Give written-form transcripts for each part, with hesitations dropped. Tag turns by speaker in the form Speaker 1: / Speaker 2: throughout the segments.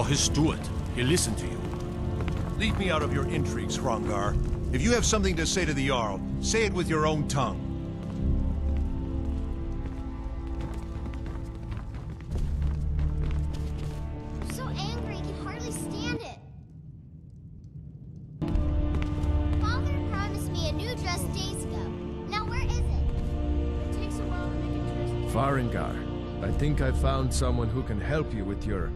Speaker 1: You're his steward. He'll listen to you.
Speaker 2: Leave me out of your intrigues, Hrongar. If you have something to say to the Jarl, say it with your own tongue.
Speaker 3: I'm so angry, I can hardly stand it. Father promised me a new dress days ago. Now where is it? It takes a while to make a dress.
Speaker 4: Farengar, I think I found someone who can help you with your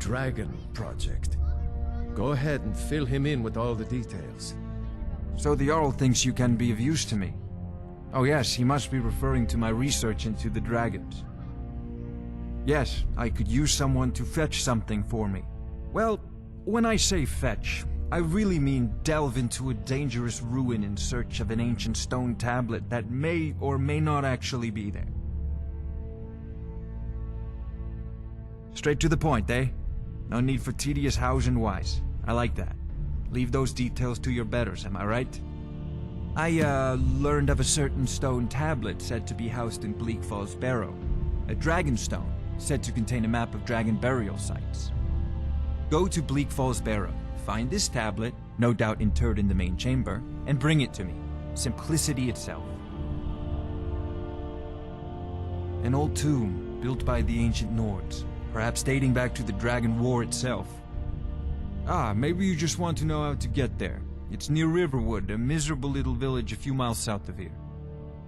Speaker 4: dragon project. Go ahead and fill him in with all the details.
Speaker 5: So the Jarl thinks you can be of use to me. Oh yes, he must be referring to my research into the dragons. Yes, I could use someone to fetch something for me. Well, when I say fetch, I really mean delve into a dangerous ruin in search of an ancient stone tablet that may or may not actually be there. Straight to the point, eh? No need for tedious hows and whys. I like that. Leave those details to your betters, am I right? I, learned of a certain stone tablet said to be housed in Bleak Falls Barrow. A dragon stone, said to contain a map of dragon burial sites. Go to Bleak Falls Barrow, find this tablet, no doubt interred in the main chamber, and bring it to me. Simplicity itself. An old tomb, built by the ancient Nords, perhaps dating back to the Dragon War itself. Ah, maybe you just want to know how to get there. It's near Riverwood, a miserable little village a few miles south of here.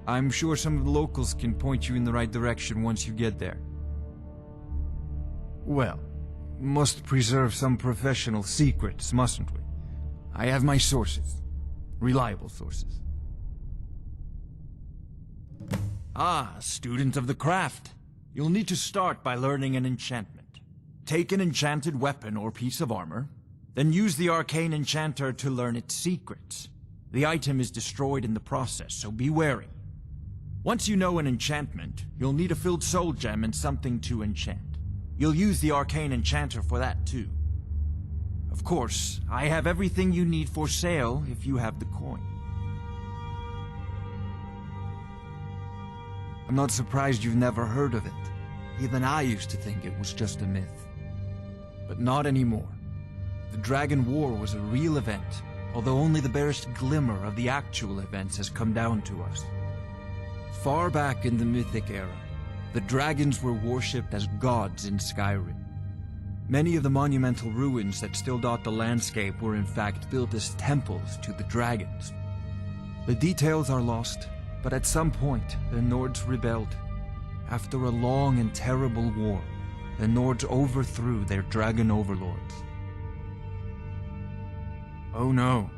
Speaker 5: I'm sure some of the locals can point you in the right direction once you get there. Well, must preserve some professional secrets, mustn't we? I have my sources. Reliable sources. Ah, student of the craft. You'll need to start by learning an enchantment. Take an enchanted weapon or piece of armor, then use the arcane enchanter to learn its secrets. The item is destroyed in the process, so be wary. Once you know an enchantment, you'll need a filled soul gem and something to enchant. You'll use the arcane enchanter for that too. Of course, I have everything you need for sale if you have the coin. I'm not surprised you've never heard of it. Even I used to think it was just a myth. But not anymore. The Dragon War was a real event, although only the barest glimmer of the actual events has come down to us. Far back in the Mythic era, the dragons were worshipped as gods in Skyrim. Many of the monumental ruins that still dot the landscape were in fact built as temples to the dragons. The details are lost, but at some point, the Nords rebelled. After a long and terrible war, the Nords overthrew their dragon overlords. Oh no,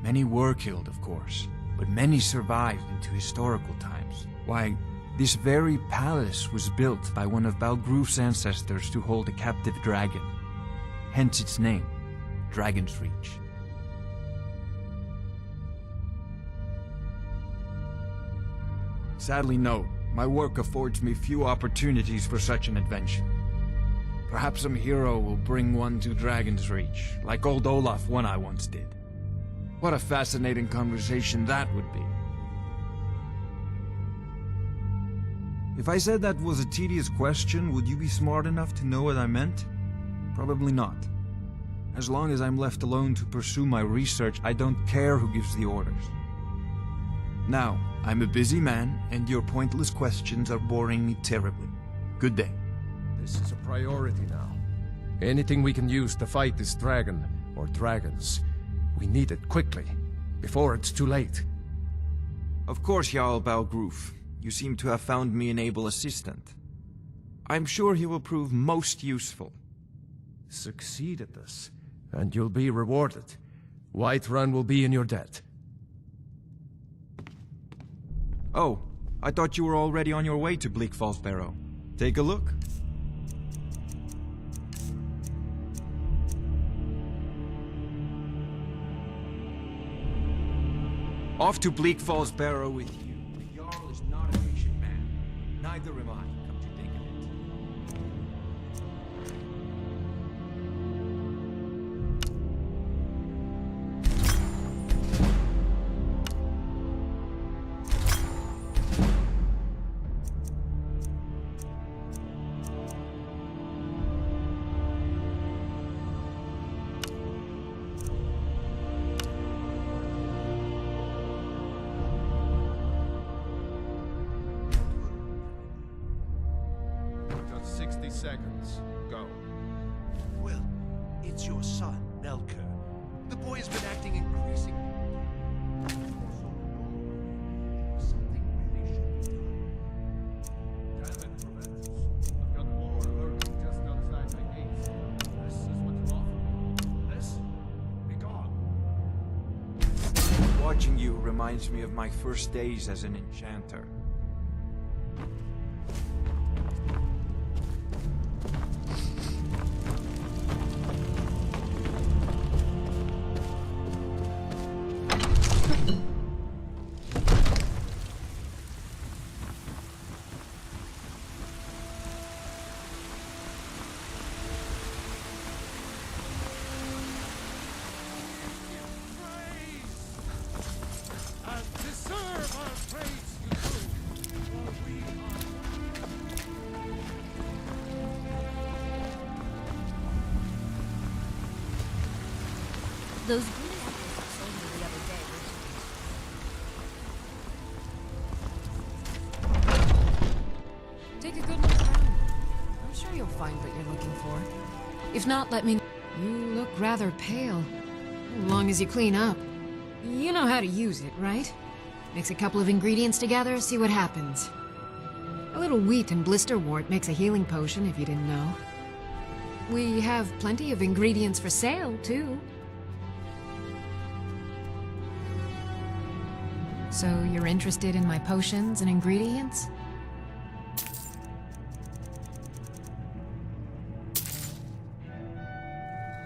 Speaker 5: many were killed, of course, but many survived into historical times. Why, this very palace was built by one of Balgruf's ancestors to hold a captive dragon. Hence its name, Dragon's Reach. Sadly, no. My work affords me few opportunities for such an adventure. Perhaps some hero will bring one to Dragon's Reach, like old Olaf one I once did. What a fascinating conversation that would be. If I said that was a tedious question, would you be smart enough to know what I meant? Probably not. As long as I'm left alone to pursue my research, I don't care who gives the orders. Now, I'm a busy man, and your pointless questions are boring me terribly. Good day.
Speaker 4: This is a priority now. Anything we can use to fight this dragon, or dragons, we need it quickly, before it's too late.
Speaker 5: Of course, Jarl Balgruf. You seem to have found me an able assistant. I'm sure he will prove most useful.
Speaker 4: Succeed at this, and you'll be rewarded. Whiterun will be in your debt.
Speaker 5: Oh, I thought you were already on your way to Bleak Falls Barrow. Take a look. Off to Bleak Falls Barrow with you. The Jarl is not a patient man. Neither am I, come to think of it.
Speaker 4: seconds. Go.
Speaker 2: Well, it's your son, Melker. The boy has been acting increasingly. Something really should be done.
Speaker 4: Damn it, Proventus. I've got more lurking just outside my gates. This is what you offer me. This? Be gone.
Speaker 5: Watching you reminds me of my first days as an enchanter.
Speaker 6: Those green apples you sold me the other day. Take a good look around. I'm sure you'll find what you're looking for. If not, let me know. You look rather pale. As long as you clean up. You know how to use it, right? Mix a couple of ingredients together, see what happens. A little wheat and blisterwort makes a healing potion, if you didn't know. We have plenty of ingredients for sale, too. So you're interested in my potions and ingredients?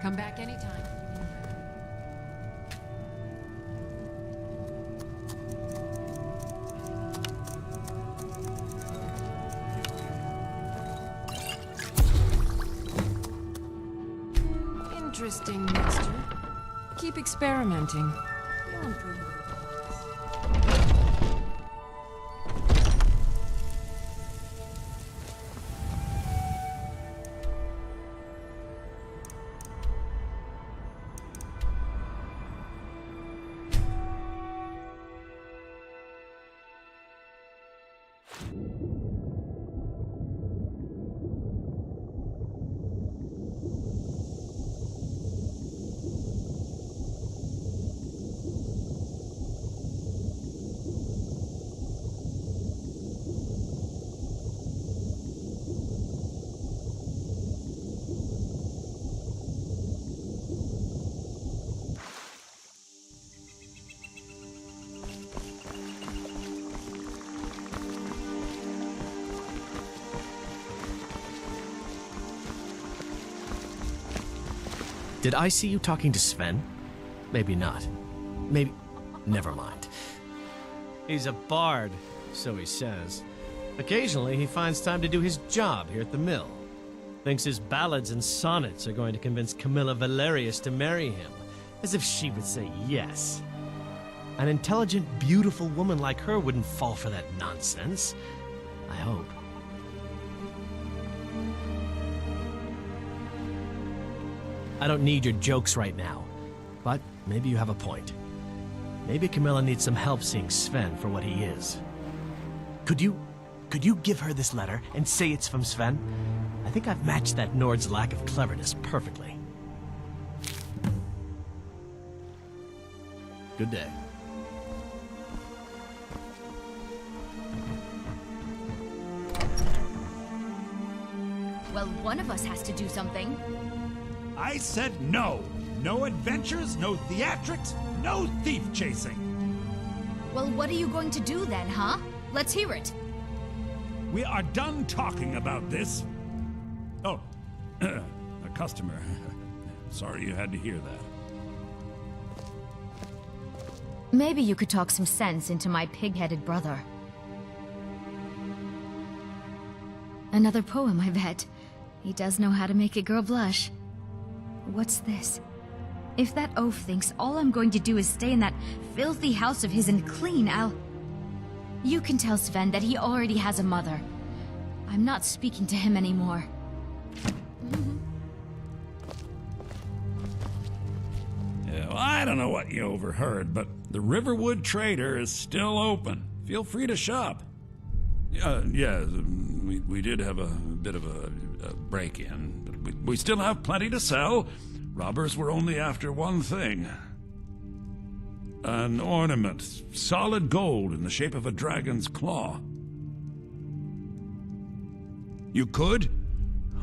Speaker 6: Come back anytime. Interesting mixture. Keep experimenting. You'll improve.
Speaker 1: Did I see you talking to Sven? Maybe not. Maybe... Never mind. He's a bard, so he says. Occasionally, he finds time to do his job here at the mill. Thinks his ballads and sonnets are going to convince Camilla Valerius to marry him. As if she would say yes. An intelligent, beautiful woman like her wouldn't fall for that nonsense. I hope. I don't need your jokes right now, but maybe you have a point. Maybe Camilla needs some help seeing Sven for what he is. Could you give her this letter and say it's from Sven? I think I've matched that Nord's lack of cleverness perfectly. Good day.
Speaker 6: Well, one of us has to do something.
Speaker 7: I said no. No adventures, no theatrics, no thief chasing.
Speaker 6: Well, what are you going to do then, huh? Let's hear it.
Speaker 7: We are done talking about this. Oh, a customer. Sorry you had to hear that.
Speaker 6: Maybe you could talk some sense into my pig-headed brother. Another poem, I bet. He does know how to make a girl blush. What's this? If that oaf thinks all I'm going to do is stay in that filthy house of his and clean, You can tell Sven that he already has a mother. I'm not speaking to him anymore.
Speaker 7: Yeah, well, I don't know what you overheard, but the Riverwood Trader is still open. Feel free to shop. Yeah, we did have a bit of break-in, but we still have plenty to sell. Robbers were only after one thing. An ornament, solid gold in the shape of a dragon's claw. You could?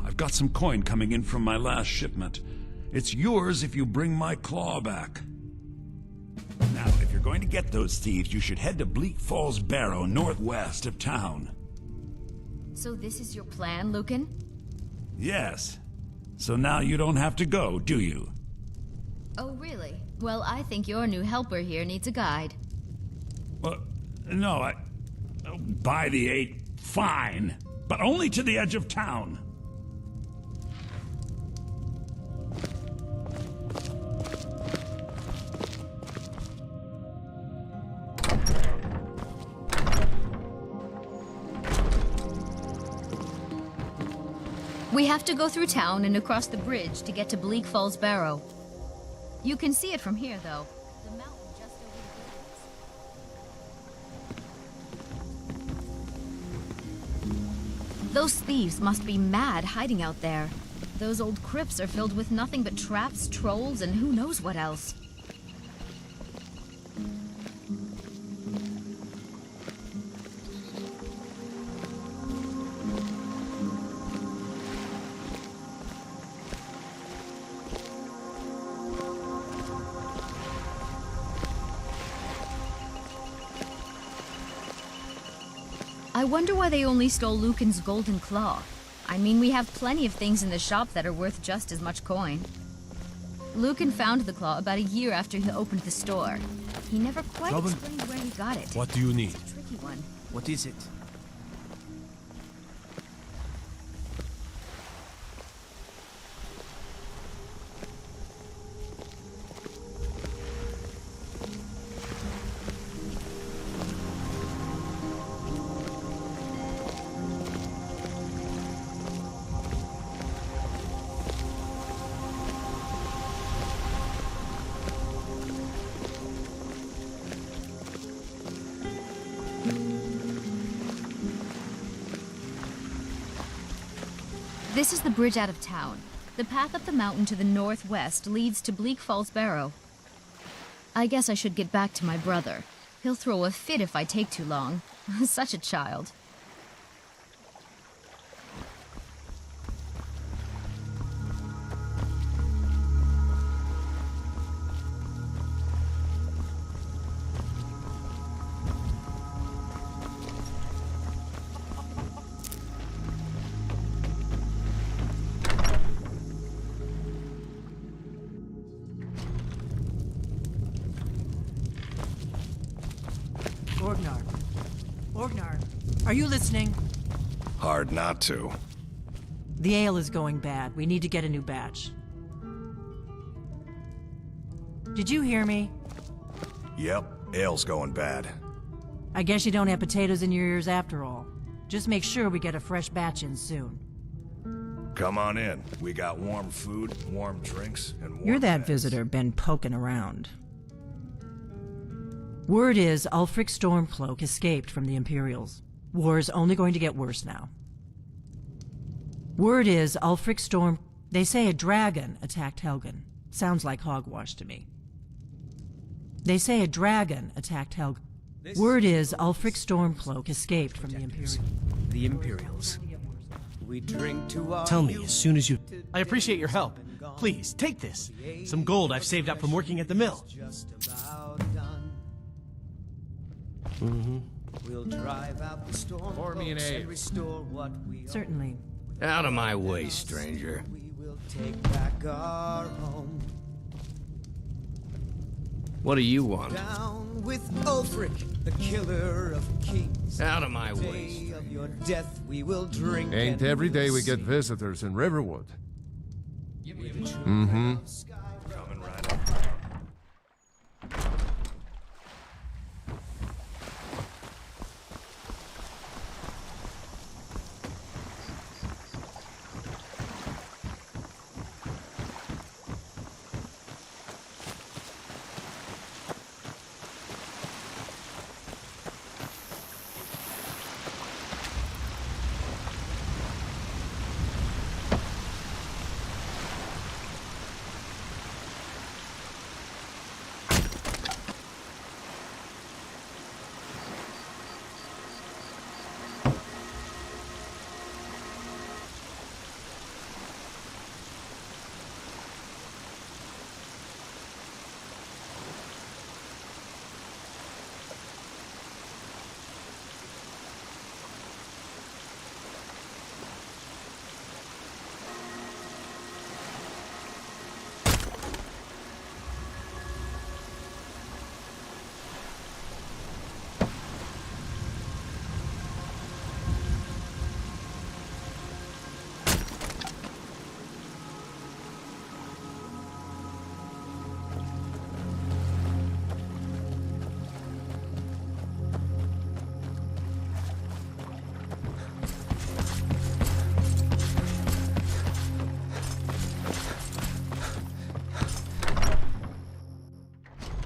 Speaker 7: I've got some coin coming in from my last shipment. It's yours if you bring my claw back. Now, if you're going to get those thieves, you should head to Bleak Falls Barrow, northwest of town.
Speaker 8: So this is your plan, Lucan?
Speaker 7: Yes. So now you don't have to go, do you?
Speaker 8: Oh, really? Well, I think your new helper here needs a guide.
Speaker 7: Well, no, by the 8, fine. But only to the edge of town.
Speaker 8: We have to go through town and across the bridge to get to Bleak Falls Barrow. You can see it from here, though. The mountain just over the buildings. Those thieves must be mad hiding out there. Those old crypts are filled with nothing but traps, trolls, and who knows what else. I wonder why they only stole Lucan's golden claw. I mean, we have plenty of things in the shop that are worth just as much coin. Lucan found the claw about a year after he opened the store. He never quite explained where he got it.
Speaker 1: What do you need?
Speaker 8: It's a tricky one.
Speaker 1: What is it?
Speaker 8: This is the bridge out of town. The path up the mountain to the northwest leads to Bleak Falls Barrow. I guess I should get back to my brother. He'll throw a fit if I take too long. Such a child.
Speaker 9: Orgnar, are you listening?
Speaker 10: Hard not to.
Speaker 9: The ale is going bad. We need to get a new batch. Did you hear me?
Speaker 10: Yep, ale's going bad.
Speaker 9: I guess you don't have potatoes in your ears after all. Just make sure we get a fresh batch in soon.
Speaker 10: Come on in. We got warm food, warm drinks, and warm
Speaker 9: You're that
Speaker 10: beds.
Speaker 9: visitor been poking around. Word is Ulfric Stormcloak escaped from the Imperials. War is only going to get worse now. Word is Ulfric Storm... They say a dragon attacked Helgen. Sounds like hogwash to me. They say a dragon attacked Helgen. Word is Ulfric Stormcloak escaped from the Imperials.
Speaker 11: The Imperials. We drink to our
Speaker 1: Tell me as soon as you... I appreciate your help. Please, take this. Some gold I've saved up from working at the mill.
Speaker 11: We'll drive out the storm and restore what we
Speaker 9: Certainly.
Speaker 11: Out of my way, stranger. We will take back our home.
Speaker 1: What do you want?
Speaker 11: Down with Ulfric, the killer of kings.
Speaker 1: Out of my way,
Speaker 11: Day
Speaker 1: stranger.
Speaker 11: of your death we will drink.
Speaker 4: Ain't
Speaker 11: and
Speaker 4: every day we get
Speaker 11: sing.
Speaker 4: visitors in Riverwood.
Speaker 10: Coming right up.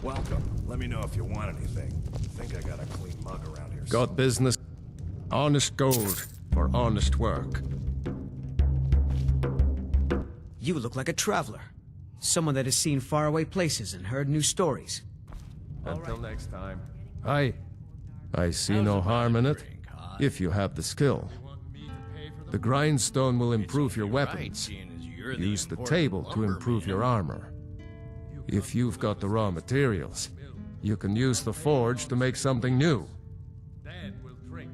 Speaker 10: Welcome. Let me know if you want anything. I think I got a clean mug around here.
Speaker 4: Got business? Honest gold for honest work.
Speaker 11: You look like a traveler. Someone that has seen faraway places and heard new stories.
Speaker 4: Until next time. I see no harm in it, if you have the skill. The grindstone will improve your weapons. Use the table to improve your armor. If you've got the raw materials, you can use the forge to make something new. Then we'll drink.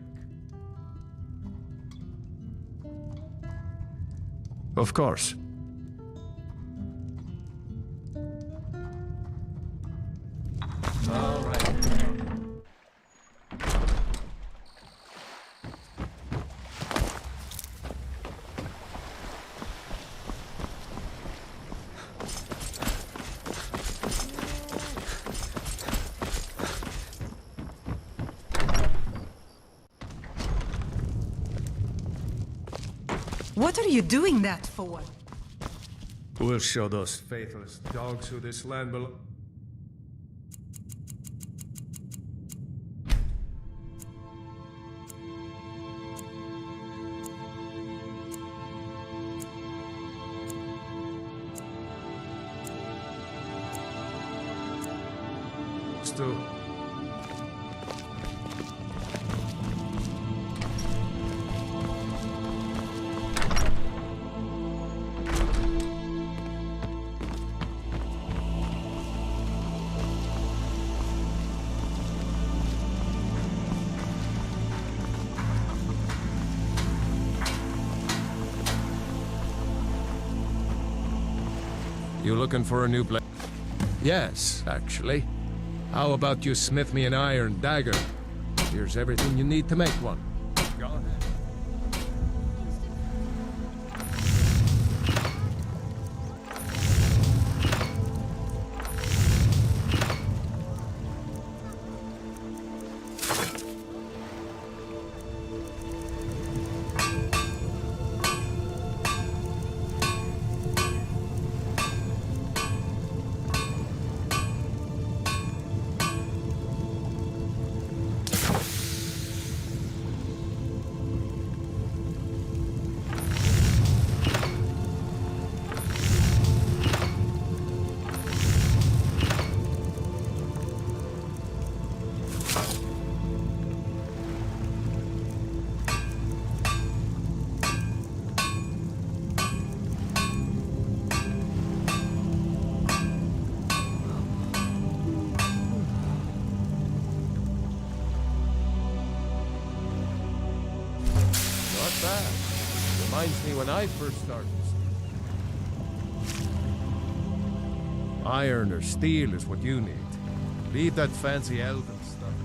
Speaker 4: Of course. All right.
Speaker 12: What are you doing that for?
Speaker 4: We'll show those faithless dogs who this land belongs. Still. You looking for a new blade? Yes, actually. How about you smith me an iron dagger? Here's everything you need to make one. Go ahead. Bad. Reminds me when I first started. Iron or steel is what you need. Leave that fancy elven stuff to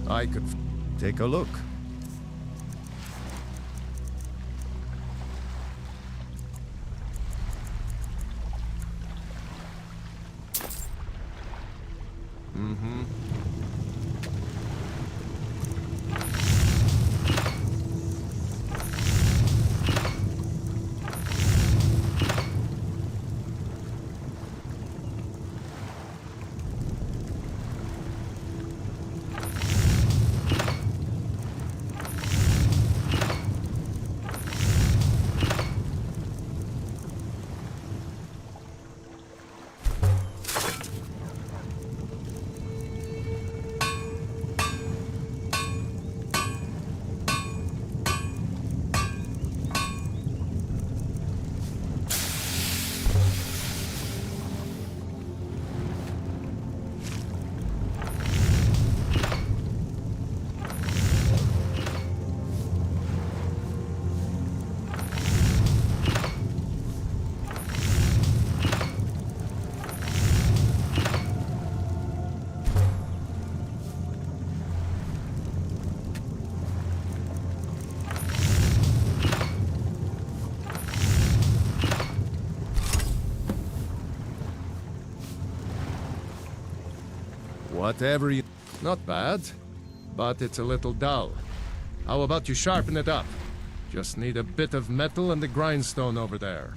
Speaker 4: the elves. I could take a look. Whatever you... Not bad, but it's a little dull. How about you sharpen it up? Just need a bit of metal and the grindstone over there.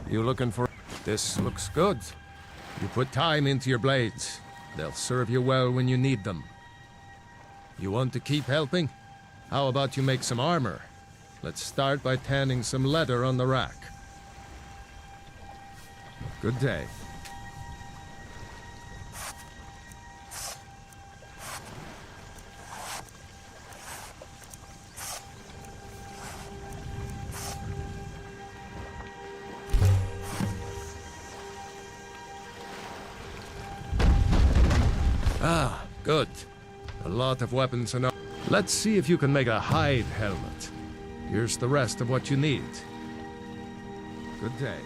Speaker 4: You looking for... This looks good. You put time into your blades. They'll serve you well when you need them. You want to keep helping? How about you make some armor? Let's start by tanning some leather on the rack. Good day. Ah, good. A lot of weapons and... Let's see if you can make a hide helmet. Here's the rest of what you need. Good day.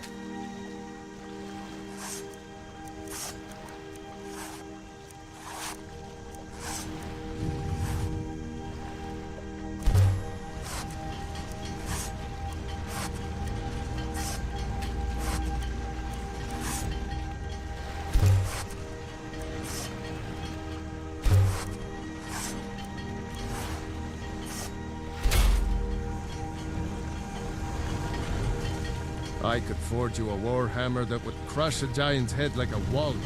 Speaker 4: I could forge you a warhammer that would crush a giant's head like a walnut.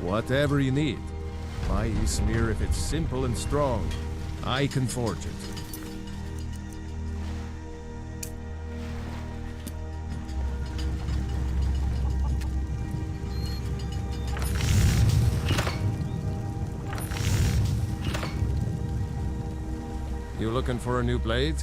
Speaker 4: Whatever you need. My smear, if it's simple and strong, I can forge it. You looking for a new blade?